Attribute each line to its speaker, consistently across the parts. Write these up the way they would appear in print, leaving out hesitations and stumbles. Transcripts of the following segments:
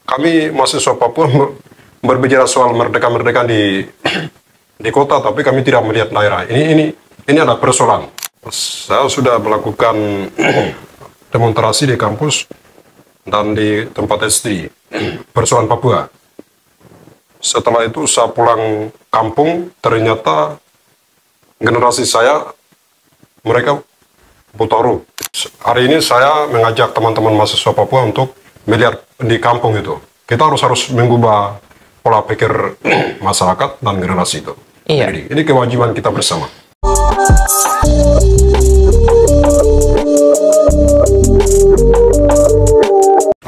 Speaker 1: kami mahasiswa Papua berbicara soal merdeka-merdeka di kota, tapi kami tidak melihat daerah. Ini ada persoalan. Saya sudah melakukan demonstrasi di kampus dan di tempat SD persoalan Papua. Setelah itu saya pulang kampung, ternyata generasi saya mereka buta huruf. Hari ini saya mengajak teman-teman mahasiswa Papua untuk melihat di kampung itu. Kita harus mengubah pola pikir masyarakat dan generasi itu.
Speaker 2: Iya.
Speaker 1: Jadi, ini kewajiban kita bersama.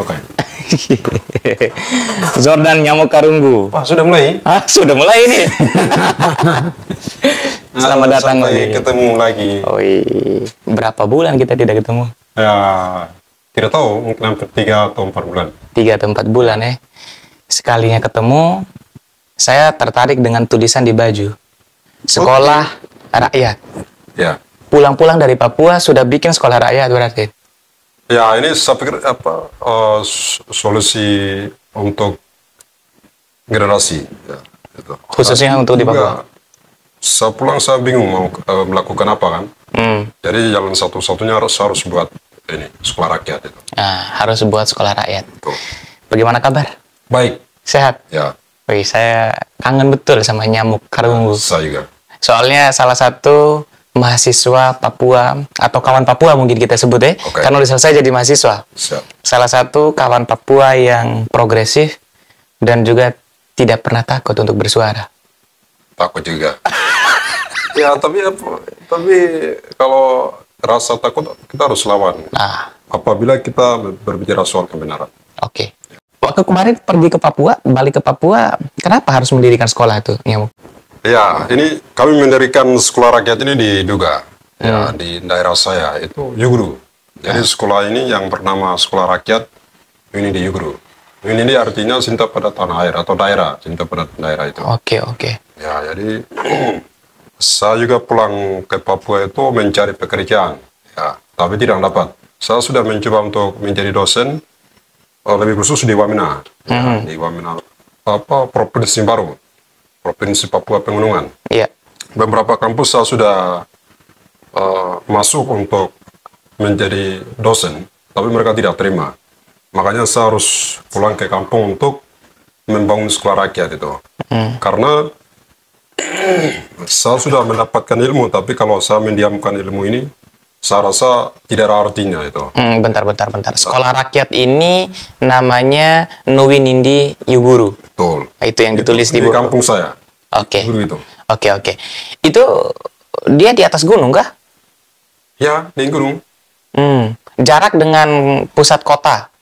Speaker 1: Oke.
Speaker 2: Jordan Nyamuk Karunggu.
Speaker 1: Wah, sudah mulai?
Speaker 2: Sudah mulai ini. Selamat datang lagi.
Speaker 1: Ketemu lagi.
Speaker 2: Berapa bulan kita tidak ketemu?
Speaker 1: Ya, tidak tahu, mungkin hampir 3 atau 4 bulan.
Speaker 2: 3 atau 4 bulan ya. Sekalinya ketemu, saya tertarik dengan tulisan di baju. Sekolah rakyat.
Speaker 1: Ya.
Speaker 2: Pulang-pulang dari Papua sudah bikin sekolah rakyat berarti.
Speaker 1: Ya, ini saya pikir solusi untuk generasi. Ya, gitu.
Speaker 2: Khususnya untuk di Papua.
Speaker 1: Saya pulang, saya bingung mau melakukan apa kan. Jadi jalan satu-satunya harus buat ini sekolah rakyat itu.
Speaker 2: Nah, harus buat sekolah rakyat.
Speaker 1: Tuh.
Speaker 2: Bagaimana kabar?
Speaker 1: Baik.
Speaker 2: Sehat?
Speaker 1: Ya.
Speaker 2: Wih, saya kangen betul sama Nyamuk Karunggu.
Speaker 1: Saya juga.
Speaker 2: Soalnya salah satu mahasiswa Papua atau kawan Papua mungkin kita sebut ya.
Speaker 1: Okay.
Speaker 2: Karena udah selesai jadi mahasiswa.
Speaker 1: Siap.
Speaker 2: Salah satu kawan Papua yang progresif dan juga tidak pernah takut untuk bersuara.
Speaker 1: Takut juga. Ya, tapi kalau rasa takut kita harus lawan.
Speaker 2: Nah,
Speaker 1: Apabila kita berbicara soal kebenaran.
Speaker 2: oke. Waktu kemarin pergi ke Papua, balik ke Papua, kenapa harus mendirikan sekolah itu, Nyamuk?
Speaker 1: Ya, ini kami mendirikan sekolah rakyat ini di Duga, ya, di daerah saya, itu Yugru. Jadi sekolah ini yang bernama Sekolah Rakyat, ini di Yugru. Ini artinya cinta pada tanah air, atau daerah, cinta pada daerah itu.
Speaker 2: Oke.
Speaker 1: Ya, jadi saya juga pulang ke Papua itu mencari pekerjaan, ya, tapi tidak dapat. Saya sudah mencoba untuk menjadi dosen, lebih khusus di Wamena, ya, di Wamena, provinsi baru. Provinsi Papua Pegunungan.
Speaker 2: Iya.
Speaker 1: Beberapa kampus saya sudah masuk untuk menjadi dosen, tapi mereka tidak terima. Makanya saya harus pulang ke kampung untuk membangun sekolah rakyat itu. Karena saya sudah mendapatkan ilmu, tapi kalau saya mendiamkan ilmu ini, saya rasa tidak ada artinya itu.
Speaker 2: Bentar. Sekolah rakyat ini namanya Nuwinindi Yuguru.
Speaker 1: Betul.
Speaker 2: Itu yang ditulis di
Speaker 1: kampung saya.
Speaker 2: Oke.
Speaker 1: Guru itu.
Speaker 2: Oke. Itu dia di atas gunung kah?
Speaker 1: Ya, di gunung.
Speaker 2: Jarak dengan pusat kota?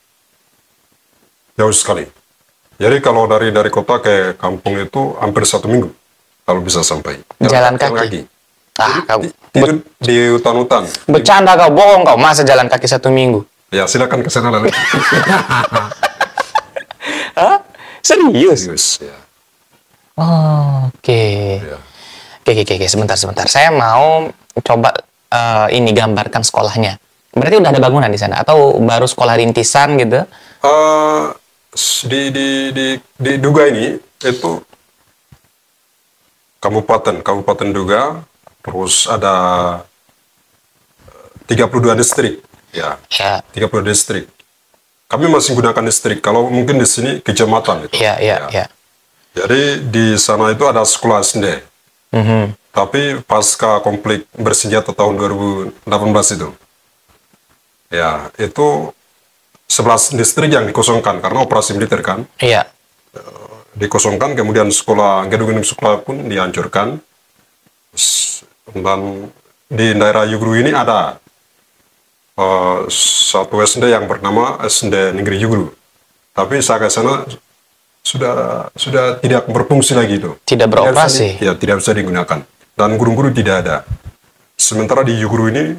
Speaker 1: Jauh sekali. Jadi kalau dari kota ke kampung itu hampir 1 minggu kalau bisa sampai.
Speaker 2: Jalan kaki. Kau
Speaker 1: di hutan-hutan.
Speaker 2: Bercanda kau, bohong kau. Masa jalan kaki 1 minggu?
Speaker 1: Ya, silakan ke sana nanti.
Speaker 2: Hah? Serius?
Speaker 1: Ya.
Speaker 2: Oke.
Speaker 1: Ya.
Speaker 2: Oke. Sebentar. Saya mau coba ini gambarkan sekolahnya. Berarti udah ada bangunan di sana atau baru sekolah rintisan gitu?
Speaker 1: Di Duga ini itu Kabupaten Duga, terus ada 32 distrik, ya. 32 distrik. Kami masih gunakan distrik. Kalau mungkin di sini kecamatan itu.
Speaker 2: Iya.
Speaker 1: Jadi di sana itu ada sekolah SD. Tapi pasca konflik bersenjata tahun 2018 itu, ya, itu 11 distrik yang dikosongkan karena operasi militer kan.
Speaker 2: Iya.
Speaker 1: Dikosongkan, kemudian gedung-gedung sekolah pun dihancurkan. Dan di daerah Yugru ini ada satu SD yang bernama SD Negeri Yugru. Tapi saya ke sana sudah tidak berfungsi lagi itu.
Speaker 2: Tidak beroperasi.
Speaker 1: Tidak bisa digunakan. Dan guru-guru tidak ada. Sementara di Yugru ini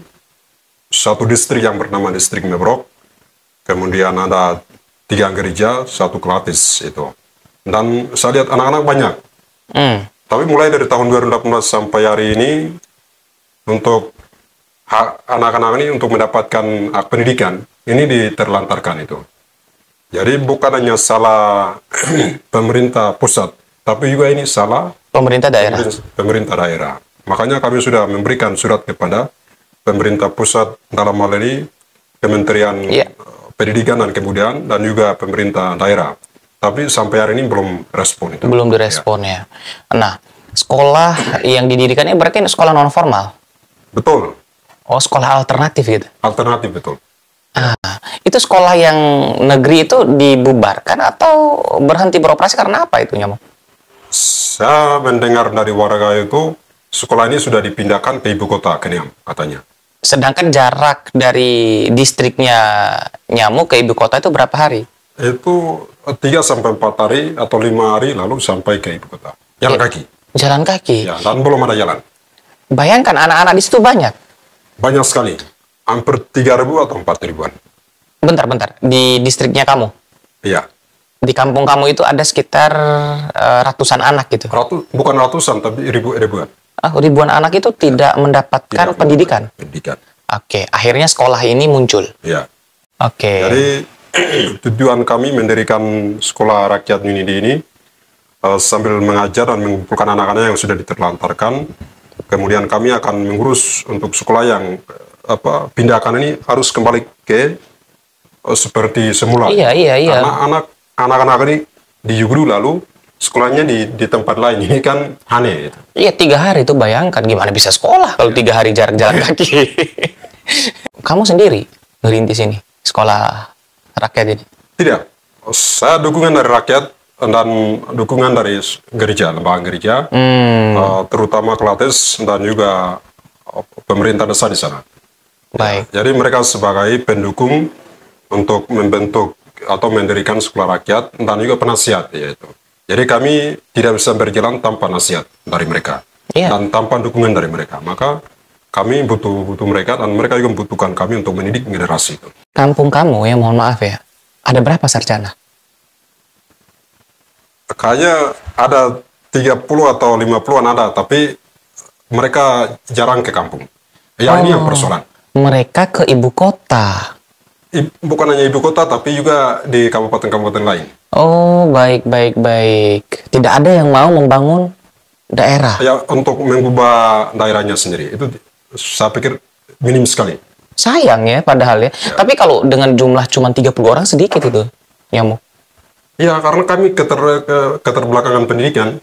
Speaker 1: satu distrik yang bernama distrik Mebrok. Kemudian ada 3 gereja, 1 klatis itu. Dan saya lihat anak-anak banyak. Tapi mulai dari tahun 2018 sampai hari ini, untuk anak-anak ini untuk mendapatkan hak pendidikan, ini diterlantarkan itu. Jadi bukan hanya salah pemerintah pusat, tapi juga ini salah
Speaker 2: Pemerintah daerah.
Speaker 1: pemerintah daerah. Makanya kami sudah memberikan surat kepada pemerintah pusat dalam hal ini Kementerian
Speaker 2: Iya.
Speaker 1: Pendidikan dan Kebudayaan dan juga pemerintah daerah. Tapi sampai hari ini belum respon itu.
Speaker 2: Belum direspon ya. Nah, sekolah yang didirikannya berarti sekolah non formal.
Speaker 1: Betul,
Speaker 2: Oh, sekolah alternatif gitu.
Speaker 1: alternatif betul.
Speaker 2: Ah, itu sekolah yang negeri itu dibubarkan atau berhenti beroperasi karena apa itu, Nyamuk?
Speaker 1: Saya mendengar dari warga itu sekolah ini sudah dipindahkan ke ibu kota Kenyam katanya.
Speaker 2: Sedangkan jarak dari distriknya Nyamuk ke ibu kota itu berapa hari?
Speaker 1: Itu 3 sampai 4 hari atau 5 hari lalu sampai ke ibu kota. Jalan kaki.
Speaker 2: Jalan kaki.
Speaker 1: Ya, dan belum ada jalan.
Speaker 2: Bayangkan anak-anak di situ banyak.
Speaker 1: Banyak sekali. Hampir 3.000 atau 4.000-an.
Speaker 2: Bentar-bentar, di distriknya kamu,
Speaker 1: Iya.
Speaker 2: di kampung kamu itu ada sekitar ratusan anak gitu.
Speaker 1: Bukan ratusan, tapi ribuan.
Speaker 2: Ribuan anak itu tidak mendapatkan
Speaker 1: Tidak
Speaker 2: pendidikan.
Speaker 1: Pendidikan.
Speaker 2: Oke, akhirnya sekolah ini muncul.
Speaker 1: Ya.
Speaker 2: Oke.
Speaker 1: Jadi tujuan kami mendirikan sekolah rakyat Unidi ini sambil mengajar dan mengumpulkan anak-anak yang sudah diterlantarkan. Kemudian kami akan mengurus untuk sekolah yang pindahkan ini harus kembali ke seperti semula.
Speaker 2: Iya.
Speaker 1: Karena anak-anak ini di Yugru lalu sekolahnya di tempat lain. Ini kan aneh. Gitu.
Speaker 2: Iya, 3 hari itu bayangkan gimana bisa sekolah kalau 3 hari jarak jalan kaki. Kamu sendiri ngerintis ini sekolah rakyat ini?
Speaker 1: Tidak. Saya dukungan dari rakyat dan dukungan dari gereja, lembaga gereja, terutama Klates dan juga pemerintah desa di sana.
Speaker 2: Baik.
Speaker 1: Jadi mereka sebagai pendukung untuk membentuk atau mendirikan sekolah rakyat dan juga penasihat yaitu. Jadi kami tidak bisa berjalan tanpa nasihat dari mereka dan tanpa dukungan dari mereka. Maka kami butuh mereka dan mereka juga membutuhkan kami untuk mendidik generasi itu.
Speaker 2: Kampung kamu ya, mohon maaf ya, ada berapa sarjana?
Speaker 1: Kayaknya ada 30 atau 50-an ada, tapi mereka jarang ke kampung. Ya ini yang persoalan.
Speaker 2: Mereka ke ibu kota.
Speaker 1: Bukan hanya ibu kota, tapi juga di kabupaten-kabupaten lain.
Speaker 2: Oh, baik. Tidak ada yang mau membangun daerah.
Speaker 1: Ya, untuk mengubah daerahnya sendiri. Itu saya pikir minim sekali.
Speaker 2: Sayang ya, padahal ya. Tapi kalau dengan jumlah cuma 30 orang sedikit itu, Nyamuk.
Speaker 1: Ya, karena kami keterbelakangan pendidikan.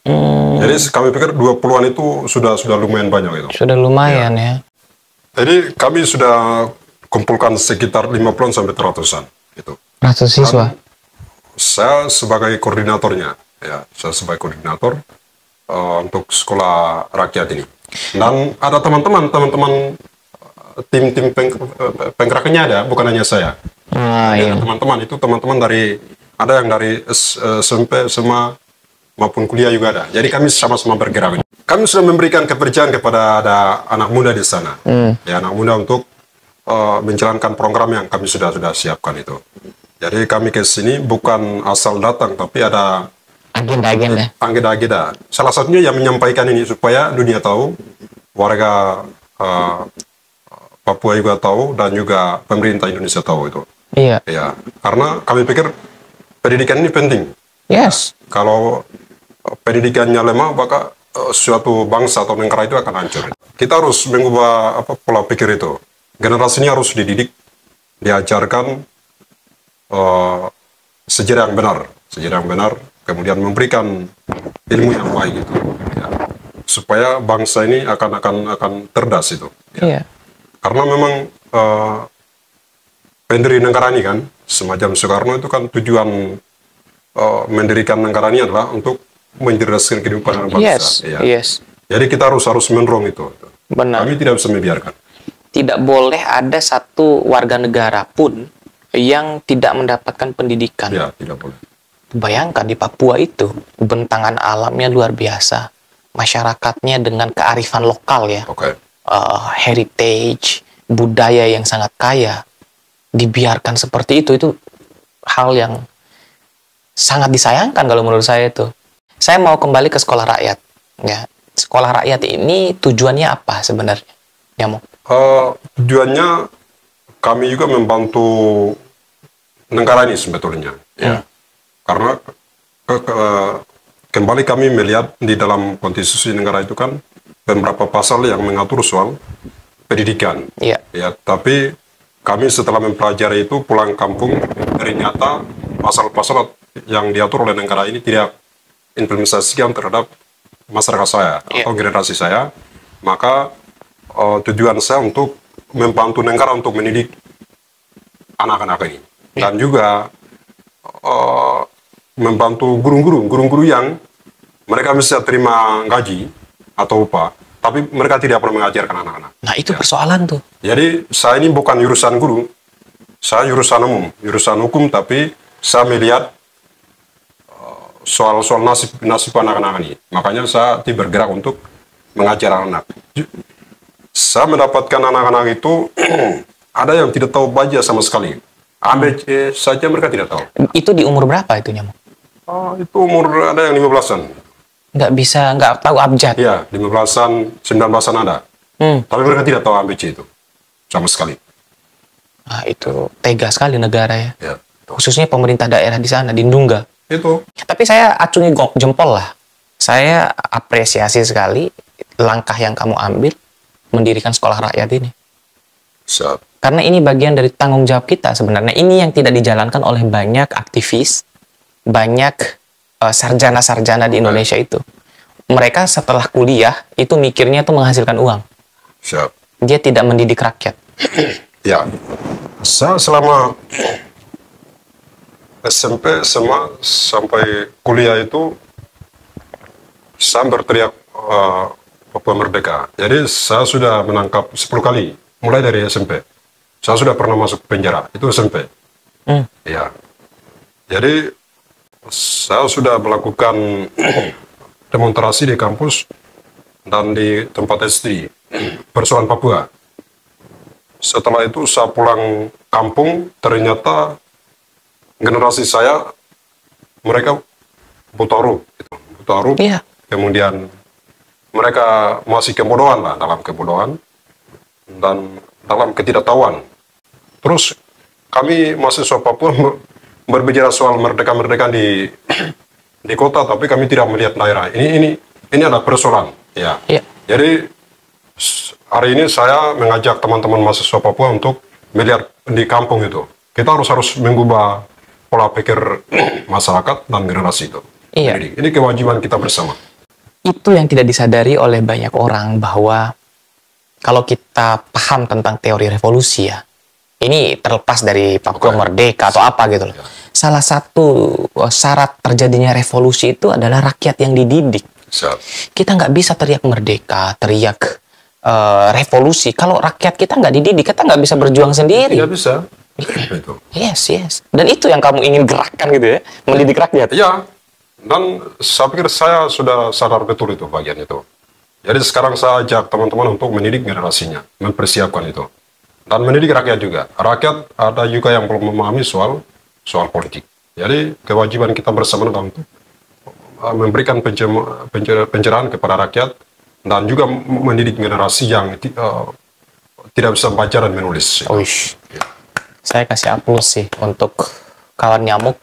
Speaker 1: Jadi kami pikir 20-an itu sudah lumayan banyak itu.
Speaker 2: Sudah lumayan ya.
Speaker 1: Jadi kami sudah kumpulkan sekitar 50-an sampai 100-an gitu.
Speaker 2: 100 siswa.
Speaker 1: Saya sebagai koordinatornya, ya, saya sebagai koordinator untuk sekolah rakyat ini. Dan ada teman-teman tim penggeraknya ada, bukan hanya saya.
Speaker 2: Iya.
Speaker 1: Teman-teman itu dari ada yang dari SMP, SMA maupun kuliah juga ada. Jadi kami sama-sama bergerak. Kami sudah memberikan kepercayaan kepada ada anak muda di sana, ya anak muda untuk menjalankan program yang kami sudah siapkan itu. Jadi kami ke sini bukan asal datang, tapi ada agenda-agenda. Salah satunya yang menyampaikan ini supaya dunia tahu, warga Papua juga tahu, dan juga pemerintah Indonesia tahu itu.
Speaker 2: Iya.
Speaker 1: Ya, karena kami pikir pendidikan ini penting.
Speaker 2: Yes.
Speaker 1: Kalau pendidikannya lemah, maka suatu bangsa atau negara itu akan hancur. Kita harus mengubah pola pikir itu. Generasi ini harus dididik, diajarkan sejarah yang benar, kemudian memberikan ilmu yang baik itu, ya. Supaya bangsa ini akan cerdas itu. Ya.
Speaker 2: Iya.
Speaker 1: Karena memang pendiri negara ini kan, semacam Soekarno itu kan tujuan mendirikan negara ini adalah untuk mencerdaskan kehidupan bangsa.
Speaker 2: Yes.
Speaker 1: Jadi kita harus mendorong itu.
Speaker 2: Benar.
Speaker 1: Kami tidak bisa membiarkan.
Speaker 2: Tidak boleh ada satu warga negara pun yang tidak mendapatkan pendidikan.
Speaker 1: Ya, tidak boleh.
Speaker 2: Bayangkan di Papua itu, bentangan alamnya luar biasa. Masyarakatnya dengan kearifan lokal ya.
Speaker 1: Oke.
Speaker 2: Heritage, budaya yang sangat kaya. Dibiarkan seperti itu hal yang sangat disayangkan kalau menurut saya itu. Saya mau kembali ke sekolah rakyat. Ya, sekolah rakyat ini tujuannya apa sebenarnya? Nyamuk.
Speaker 1: Tujuannya kami juga membantu negara ini sebetulnya. Ya. Karena kembali kami melihat di dalam konstitusi negara itu kan beberapa pasal yang mengatur soal pendidikan.
Speaker 2: Iya.
Speaker 1: Ya, tapi kami setelah mempelajari itu pulang kampung, ternyata pasal-pasal yang diatur oleh negara ini tidak implementasikan terhadap masyarakat saya atau generasi saya. Maka tujuan saya untuk membantu negara untuk mendidik anak-anak ini, dan juga membantu guru-guru yang mereka bisa terima gaji atau upah, tapi mereka tidak pernah mengajarkan anak-anak.
Speaker 2: Nah, itu persoalan tuh.
Speaker 1: Jadi saya ini bukan jurusan guru, saya jurusan umum, jurusan hukum, tapi saya melihat soal nasib anak-anak ini. Makanya saya bergerak untuk mengajar anak. Saya mendapatkan anak-anak itu ada yang tidak tahu baca sama sekali. ABC saja mereka tidak tahu.
Speaker 2: Itu di umur berapa itu, Nyamuk?
Speaker 1: Itu umur ada yang 15-an.
Speaker 2: Nggak tahu abjad.
Speaker 1: Ya, 15-an, 19-an ada. Tapi mereka tidak tahu ABC itu sama sekali.
Speaker 2: Nah, itu tega sekali negara ya.
Speaker 1: Ya.
Speaker 2: Khususnya pemerintah daerah di sana, di Ndungga.
Speaker 1: Itu.
Speaker 2: Tapi saya acungi jempol lah. Saya apresiasi sekali langkah yang kamu ambil mendirikan sekolah rakyat ini.
Speaker 1: Siap.
Speaker 2: Karena ini bagian dari tanggung jawab kita sebenarnya. Ini yang tidak dijalankan oleh banyak aktivis, banyak sarjana-sarjana di Indonesia itu. Mereka setelah kuliah itu mikirnya tuh menghasilkan uang.
Speaker 1: Siap.
Speaker 2: Dia tidak mendidik rakyat.
Speaker 1: Ya. Saya selama SMP, SMA, sampai kuliah itu saya berteriak Papua Merdeka. Jadi saya sudah menangkap 10 kali, mulai dari SMP. Saya sudah pernah masuk penjara, itu SMP. Ya. Jadi saya sudah melakukan demonstrasi di kampus dan di tempat SD, persoalan Papua. Setelah itu saya pulang kampung, ternyata generasi saya, mereka buta huruf. Buta huruf, kemudian mereka masih kebodohan lah, dalam kebodohan dan dalam ketidaktahuan. Terus kami mahasiswa Papua berbicara soal merdeka-merdeka di kota, tapi kami tidak melihat daerah. Ini adalah persoalan. Ya. Jadi hari ini saya mengajak teman-teman mahasiswa Papua untuk melihat di kampung itu. Kita harus mengubah pola pikir masyarakat dan generasi itu. Jadi, ini kewajiban kita bersama.
Speaker 2: Itu yang tidak disadari oleh banyak orang, bahwa kalau kita paham tentang teori revolusi ya, ini terlepas dari Papua Merdeka atau apa gitu loh. Salah satu syarat terjadinya revolusi itu adalah rakyat yang dididik. Kita nggak bisa teriak merdeka, teriak revolusi kalau rakyat kita nggak dididik. Kita nggak bisa berjuang sendiri.
Speaker 1: Tidak bisa.
Speaker 2: Yes. Dan itu yang kamu ingin gerakkan gitu ya, mendidik rakyat.
Speaker 1: Iya. Dan saya pikir saya sudah sadar betul itu bagian itu. Jadi sekarang saya ajak teman-teman untuk mendidik generasinya, mempersiapkan itu. Dan mendidik rakyat juga. Rakyat ada juga yang belum memahami soal politik. Jadi kewajiban kita bersama adalah untuk memberikan pencerahan kepada rakyat dan juga mendidik generasi yang tidak bisa membaca dan menulis.
Speaker 2: Saya kasih aplaus sih untuk kawan Nyamuk.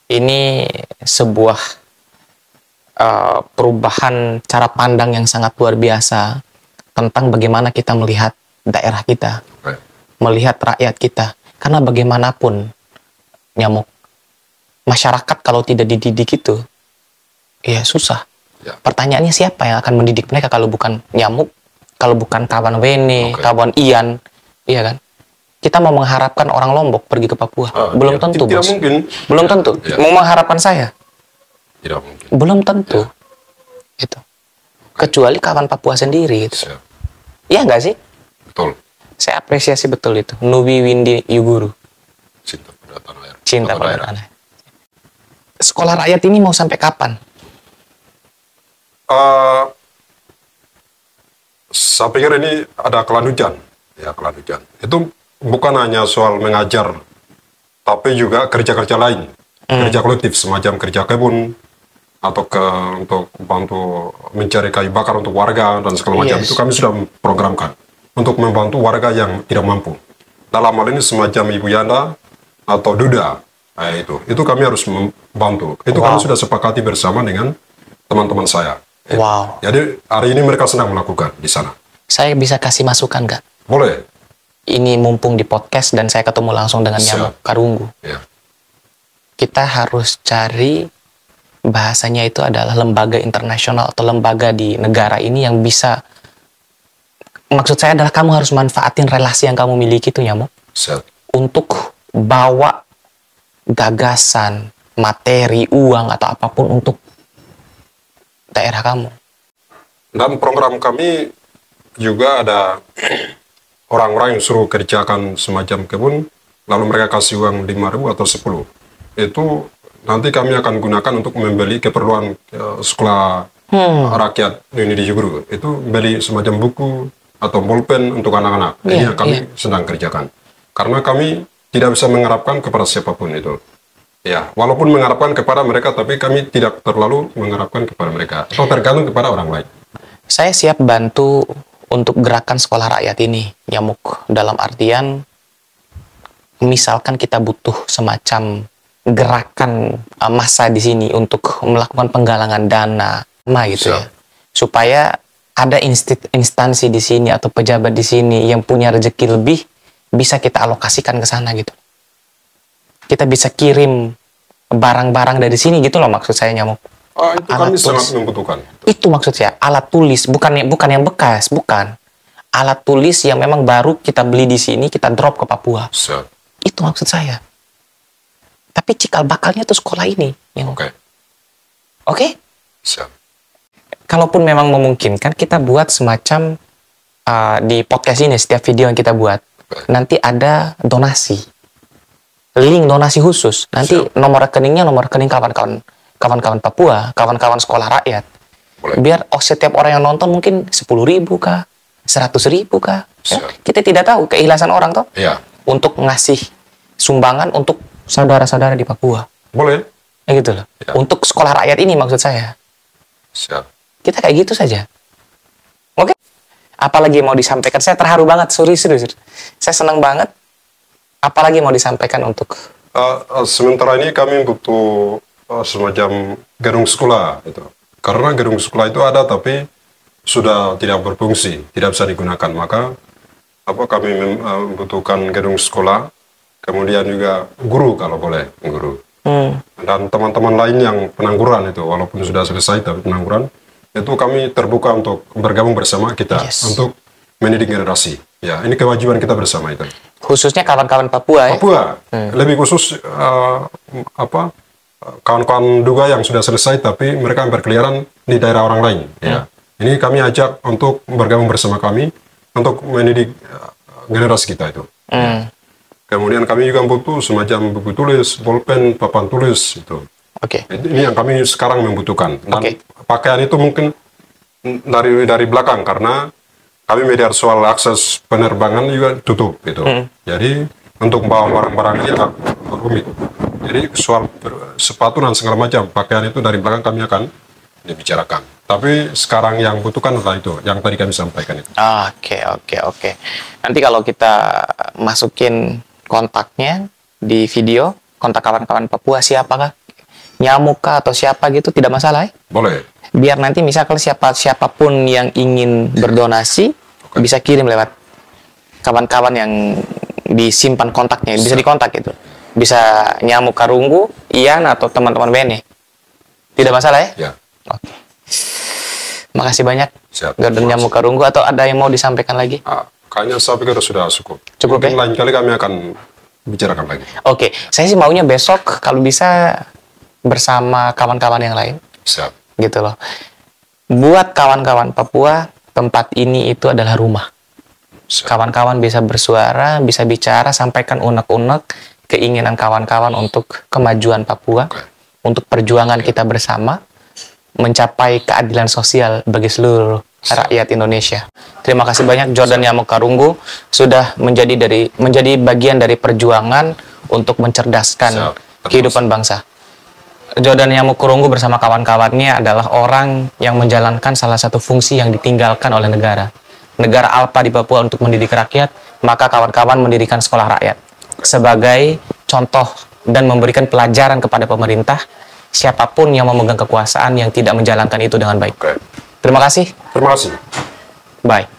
Speaker 2: Ini sebuah perubahan cara pandang yang sangat luar biasa tentang bagaimana kita melihat daerah kita, melihat rakyat kita. Karena bagaimanapun, Nyamuk, masyarakat kalau tidak dididik itu, ya susah. Pertanyaannya siapa yang akan mendidik mereka kalau bukan Nyamuk, kalau bukan kawan Wene, kawan Ian, iya kan? Kita mau mengharapkan orang Lombok pergi ke Papua, belum tentu,
Speaker 1: tidak
Speaker 2: bos.
Speaker 1: Mungkin.
Speaker 2: Belum tentu. Mau mengharapkan saya,
Speaker 1: tidak mungkin.
Speaker 2: Belum tentu. Gitu. Kecuali kawan Papua sendiri. Gitu. Iya nggak sih?
Speaker 1: Betul.
Speaker 2: Saya apresiasi betul itu. Nuwi Windi Yuguru.
Speaker 1: Cinta pada tanah air.
Speaker 2: Cinta pada tanah air. Sekolah rakyat ini mau sampai kapan?
Speaker 1: Saya pikir ini ada kelanjutan. Ya, kelanjutan. Itu bukan hanya soal mengajar, tapi juga kerja-kerja lain, kerja kolektif semacam kerja kebun atau untuk bantu mencari kayu bakar untuk warga dan segala macam. Itu kami sudah programkan untuk membantu warga yang tidak mampu. Dalam hal ini semacam Ibu Yana atau Duda Nah, itu kami harus membantu. Itu kami sudah sepakati bersama dengan teman-teman saya.
Speaker 2: Wow.
Speaker 1: Jadi hari ini mereka sedang melakukan di sana.
Speaker 2: Saya bisa kasih masukan nggak?
Speaker 1: Boleh.
Speaker 2: Ini mumpung di podcast dan saya ketemu langsung dengan nyamuk karunggu.
Speaker 1: Ya.
Speaker 2: Kita harus cari, bahasanya itu adalah lembaga internasional atau lembaga di negara ini yang bisa, maksud saya adalah kamu harus manfaatin relasi yang kamu miliki itu nyamuk.
Speaker 1: Siap.
Speaker 2: Untuk bawa gagasan, materi, uang atau apapun untuk daerah kamu.
Speaker 1: Dan program kami juga ada orang-orang yang suruh kerjakan semacam kebun, lalu mereka kasih uang 5.000 atau 10. Itu nanti kami akan gunakan untuk membeli keperluan sekolah rakyat ini di Joguru. Itu beli semacam buku atau bolpen untuk anak-anak. Ini yang kami sedang kerjakan. Karena kami tidak bisa mengharapkan kepada siapapun itu. Ya, walaupun mengharapkan kepada mereka, tapi kami tidak terlalu mengharapkan kepada mereka. Atau tergantung kepada orang lain.
Speaker 2: Saya siap bantu untuk gerakan sekolah rakyat ini, nyamuk. Dalam artian, misalkan kita butuh semacam gerakan massa di sini untuk melakukan penggalangan dana, gitu ya. Supaya ada instansi di sini atau pejabat di sini yang punya rezeki lebih, bisa kita alokasikan ke sana gitu. Kita bisa kirim barang-barang dari sini gitu loh, maksud saya nyamuk.
Speaker 1: Itu kami sangat membutuhkan.
Speaker 2: Itu maksud saya, alat tulis, bukan yang bekas, bukan. Alat tulis yang memang baru kita beli di sini, kita drop ke Papua. Itu maksud saya. Tapi cikal bakalnya tuh sekolah ini. Oke?
Speaker 1: Siap.
Speaker 2: Kalaupun memang memungkinkan, kita buat semacam di podcast ini, setiap video yang kita buat, nanti ada donasi. Link donasi khusus. Nanti nomor rekeningnya, nomor rekening kawan-kawan Papua, kawan-kawan sekolah rakyat.
Speaker 1: Boleh.
Speaker 2: Biar setiap orang yang nonton mungkin 10.000 kah, 100.000 kah. Ya? Kita tidak tahu keikhlasan orang toh.
Speaker 1: Ya.
Speaker 2: Untuk ngasih sumbangan untuk saudara-saudara di Papua.
Speaker 1: Boleh.
Speaker 2: Ya gitu loh.
Speaker 1: Ya.
Speaker 2: Untuk sekolah rakyat ini maksud saya.
Speaker 1: Siap.
Speaker 2: Kita kayak gitu saja. Oke? Apalagi mau disampaikan? Saya terharu banget, serius. Saya senang banget. Apalagi mau disampaikan untuk...
Speaker 1: Sementara ini kami butuh semacam gedung sekolah itu. Karena gedung sekolah itu ada tapi sudah tidak berfungsi, tidak bisa digunakan. Maka kami membutuhkan gedung sekolah, kemudian juga guru kalau boleh, guru. Dan teman-teman lain yang pengangguran itu, walaupun sudah selesai tapi pengangguran, itu kami terbuka untuk bergabung bersama kita untuk mendidik generasi. Ya, ini kewajiban kita bersama itu.
Speaker 2: Khususnya kawan-kawan Papua ya?
Speaker 1: Papua, lebih khusus kawan-kawan juga yang sudah selesai tapi mereka berkeliaran di daerah orang lain. Ya. Ini kami ajak untuk bergabung bersama kami untuk mendidik generasi kita itu. Kemudian kami juga butuh semacam buku tulis, bolpen, papan tulis itu. Ini yang kami sekarang membutuhkan. Dan pakaian itu mungkin dari belakang karena kami media soal akses penerbangan juga tutup gitu. Jadi untuk membawa barang-barang ini agak rumit. Jadi soal sepatu dan segala macam pakaian itu dari belakang kami akan dibicarakan. Tapi sekarang yang butuhkan adalah itu, yang tadi kami sampaikan itu.
Speaker 2: Oke. Nanti kalau kita masukin kontaknya di video, kontak kawan-kawan Papua siapakah? Nyamuk kah atau siapa gitu, tidak masalah ya?
Speaker 1: Boleh.
Speaker 2: Biar nanti misalkan siapapun yang ingin berdonasi, bisa kirim lewat kawan-kawan yang disimpan kontaknya, bisa dikontak gitu. Bisa Nyamuk Karunggu, Ian, atau teman-teman Bene. Tidak masalah ya?
Speaker 1: Ya.
Speaker 2: Oke. Makasih banyak.
Speaker 1: Siap.
Speaker 2: Garden Nyamuk Karunggu, atau ada yang mau disampaikan lagi?
Speaker 1: Kayaknya saya pikir sudah cukup.
Speaker 2: Cukup ya?
Speaker 1: Lain kali kami akan bicarakan lagi.
Speaker 2: Oke. Saya sih maunya besok kalau bisa bersama kawan-kawan yang lain.
Speaker 1: Siap.
Speaker 2: Gitu loh. Buat kawan-kawan Papua, tempat ini itu adalah rumah. Kawan-kawan bisa bersuara, bisa bicara, sampaikan unek-unek keinginan kawan-kawan untuk kemajuan Papua, untuk perjuangan kita bersama, mencapai keadilan sosial bagi seluruh rakyat Indonesia. Terima kasih banyak Jordan Nyamuk Karunggu sudah menjadi bagian dari perjuangan untuk mencerdaskan kehidupan bangsa. Jordan Nyamuk Karunggu bersama kawan-kawannya adalah orang yang menjalankan salah satu fungsi yang ditinggalkan oleh negara Alpa di Papua untuk mendidik rakyat. Maka kawan-kawan mendirikan sekolah rakyat sebagai contoh dan memberikan pelajaran kepada pemerintah siapapun yang memegang kekuasaan yang tidak menjalankan itu dengan baik.
Speaker 1: Oke.
Speaker 2: Terima kasih.
Speaker 1: Terima kasih.
Speaker 2: Bye.